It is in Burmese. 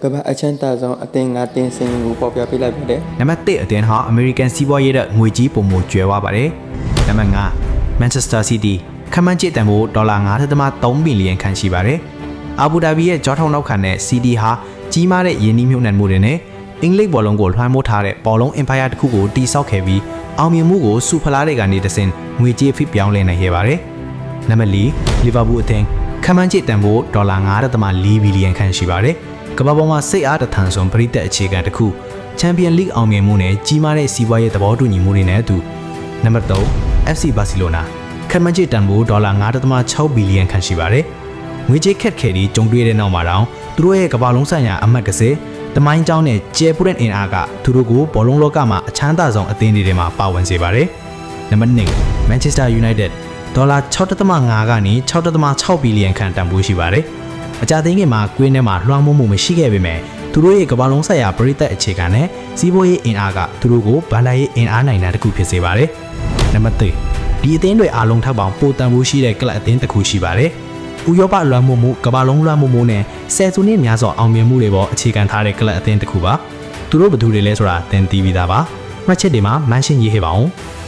ကမ္ဘာအချမ်းသာဆုံးအသင်း5တင်းစင်ကိုပေါ်ပြပေးလိုက်ပါတယ် နံပါတ်1အသင်းဟာ American စီးပွားရေးရဲ့ငွေကြီးပုံမှုကျွဲသွားပါတယ်။နံပါတ်5 Manchester City ခန့်မှန်းကျစ်တန်ဖို့ဒေါ်လာ 9.3 ဘီလီယံခန့်ရှိပါတယ်။အာဘူဒါဘီရဲ့ကြောထောက်နောက်ခံတဲ့ City ဟာကြီးမားတဲ့ယင်းနှိမ့်မြုပ်နှံမှုတွေနဲ့အင်္ဂလိပ်ဘောလုံးကိုလွှမ်းမိုးထားတဲ့ဘောလုံး Empire တစ်ခုကိုတည်ဆောက်ခဲ့ပြီးအောင်မြင်မှုကိုစူဖလားတွေကနေတဆင့်ငွေကြေးဖိပြောင်းလဲနိုင်ခဲ့ပါတယ်။နံပါတ်4 Liverpool အသင်းခန့်မှန်းကျစ်တန်ဖို့ဒေါ်လာ 9.4 ဘီလီယံခန့်ရှိပါတယ်။ကမ္ဘာပေါ်မှာစိတ်အားတထန်ဆုံးပရိသတ်အခြေခံတစ်ခုချန်ပီယံလိအောင်မြင်မှုနဲ့ကြီးမားတဲ့စီးပွားရေးသဘောတူညီမှုတွေနဲ့အတူနံပါတ်3 FC Barcelona ခန့်မှန်းကျစ်တန်ဖို့ဒေါ်လာ 9.6 ဘီလီယံခန့်ရှိပါတယ်။ငွေကြေးခက်ခဲပြီးကြုံတွေ့တဲ့နောက်မှာတောင်သူတို့ရဲ့ကမ္ဘာလုံးဆိုင်ရာအမှတ်ကစားတမိုင်းကြောင်းနဲ့ကျဲပူတဲ့အင်အားကသူတို့ကိုဘောလုံးလောကမှာအချမ်းသာဆုံးအသင်းတွေထဲမှာပါဝင်စေပါတယ်။နံပါတ်2 Manchester United ဒေါ်လာ 6.5 ကနေ 6.6 ဘီလီယံခန့်တန်ဖိုးရှိပါတယ်။အကြသိန်းငယ်မှာကွင်းထဲမှာလွှမ်းမိုးမှုမရှိခဲ့ပေမဲ့သူတို့ရဲ့ကမ္ဘာလုံးဆိုင်ရာပရိသတ်အခြေခံနဲ့စီးပွားရေးအင်အားကသူတို့ကိုဗန်ဒါရေးအင်အားနိုင်တာတစ်ခုဖြစ်စေပါတယ်။နံပါတ်3ဒီအသင်းတွေအားလုံးထပ်ပေါင်းပိုတန်ဖိုးရှိတဲ့ကလပ်အသင်းတစ်ခုရှိပါတယ်။ဥရောပလွှမ်းမိုးမှုကမ္ဘာလုံးလွှမ်းမိုးမှုနဲ့ဆယ်စုနှစ်များစွာအောင်မြင်မှုတွေပေါ်အခြေခံထားတဲ့ကလပ်အသင်းတစ်ခုပါ။သူတို့ဘယ်သူတွေလဲဆိုတာသင်သိပြီးသားပါ။မှတ်ချက်တွေမှာမန်ရှင်းရေးခဲ့ပါဦး။